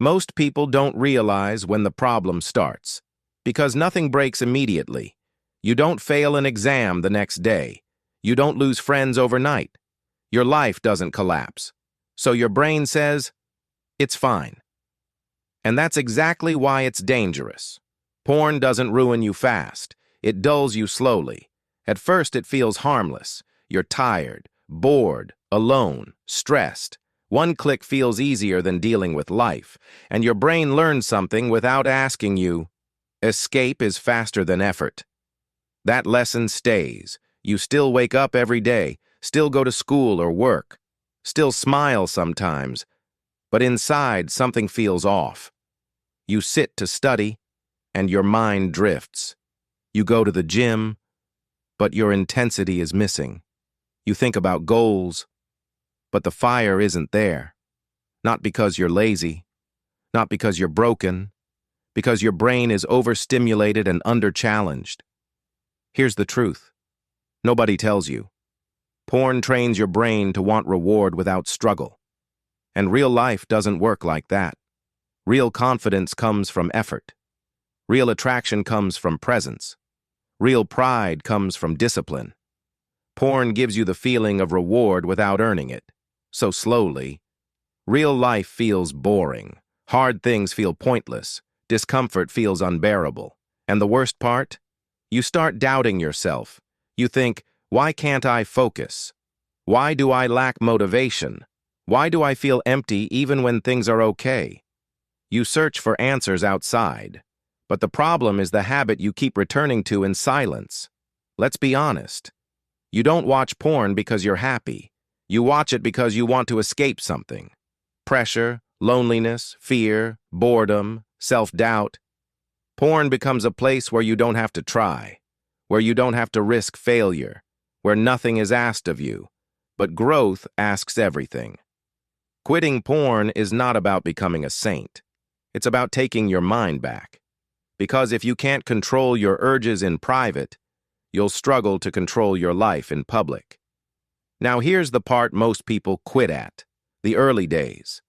Most people don't realize when the problem starts, because nothing breaks immediately. You don't fail an exam the next day. You don't lose friends overnight. Your life doesn't collapse. So your brain says, it's fine. And that's exactly why it's dangerous. Porn doesn't ruin you fast. It dulls you slowly. At first it feels harmless. You're tired, bored, alone, stressed. One click feels easier than dealing with life, and your brain learns something without asking you. Escape is faster than effort. That lesson stays. You still wake up every day, still go to school or work, still smile sometimes, but inside something feels off. You sit to study, and your mind drifts. You go to the gym, but your intensity is missing. You think about goals, but the fire isn't there. Not because you're lazy, not because you're broken, because your brain is overstimulated and under-challenged. Here's the truth. Nobody tells you. Porn trains your brain to want reward without struggle. And real life doesn't work like that. Real confidence comes from effort. Real attraction comes from presence. Real pride comes from discipline. Porn gives you the feeling of reward without earning it. So slowly, real life feels boring. Hard things feel pointless. Discomfort feels unbearable. And the worst part? You start doubting yourself. You think, why can't I focus? Why do I lack motivation? Why do I feel empty even when things are okay? You search for answers outside, but the problem is the habit you keep returning to in silence. Let's be honest. You don't watch porn because you're happy. You watch it because you want to escape something. Pressure, loneliness, fear, boredom, self-doubt. Porn becomes a place where you don't have to try, where you don't have to risk failure, where nothing is asked of you, but growth asks everything. Quitting porn is not about becoming a saint. It's about taking your mind back. Because if you can't control your urges in private, you'll struggle to control your life in public. Now here's the part most people quit at, the early days.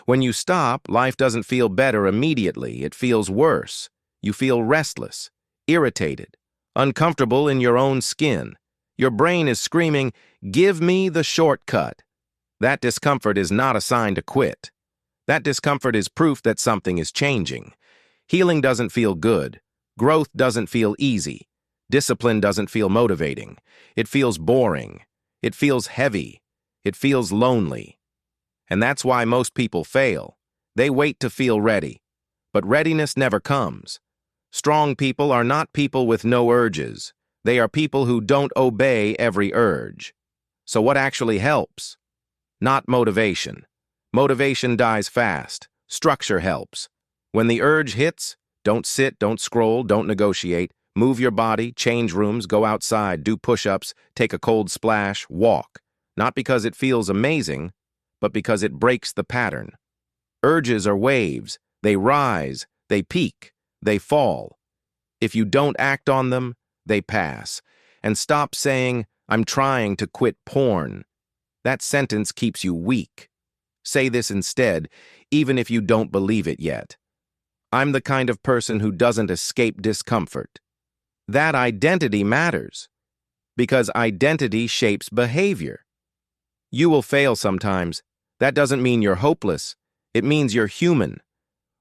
When you stop, life doesn't feel better immediately, it feels worse. You feel restless, irritated, uncomfortable in your own skin. Your brain is screaming, "Give me the shortcut." That discomfort is not a sign to quit. That discomfort is proof that something is changing. Healing doesn't feel good. Growth doesn't feel easy. Discipline doesn't feel motivating. It feels boring. It feels heavy. It feels lonely. And that's why most people fail. They wait to feel ready. But readiness never comes. Strong people are not people with no urges. They are people who don't obey every urge. So what actually helps? Not motivation. Motivation dies fast. Structure helps. When the urge hits, don't sit, don't scroll, don't negotiate. Move your body, change rooms, go outside, do push-ups, take a cold splash, walk. Not because it feels amazing, but because it breaks the pattern. Urges are waves. They rise, they peak, they fall. If you don't act on them, they pass. And stop saying, "I'm trying to quit porn." That sentence keeps you weak. Say this instead, even if you don't believe it yet. I'm the kind of person who doesn't escape discomfort. That identity matters, because identity shapes behavior. You will fail sometimes. That doesn't mean you're hopeless. It means you're human.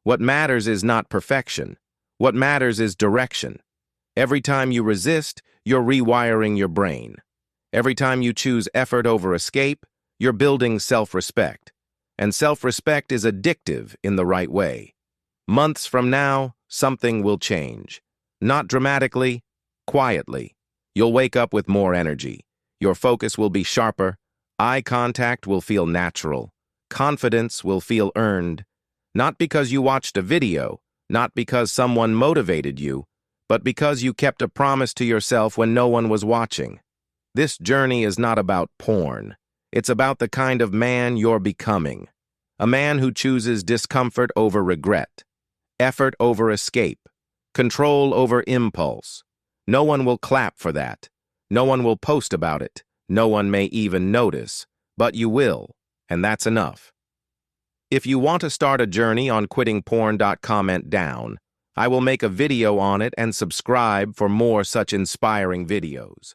What matters is not perfection. What matters is direction. Every time you resist, you're rewiring your brain. Every time you choose effort over escape, you're building self-respect. And self-respect is addictive in the right way. Months from now, something will change. Not dramatically, quietly. You'll wake up with more energy. Your focus will be sharper. Eye contact will feel natural. Confidence will feel earned. Not because you watched a video, not because someone motivated you, but because you kept a promise to yourself when no one was watching. This journey is not about porn. It's about the kind of man you're becoming. A man who chooses discomfort over regret, effort over escape, control over impulse. No one will clap for that. No one will post about it. No one may even notice. But you will, and that's enough. If you want to start a journey on quitting porn, comment down. I will make a video on it and subscribe for more such inspiring videos.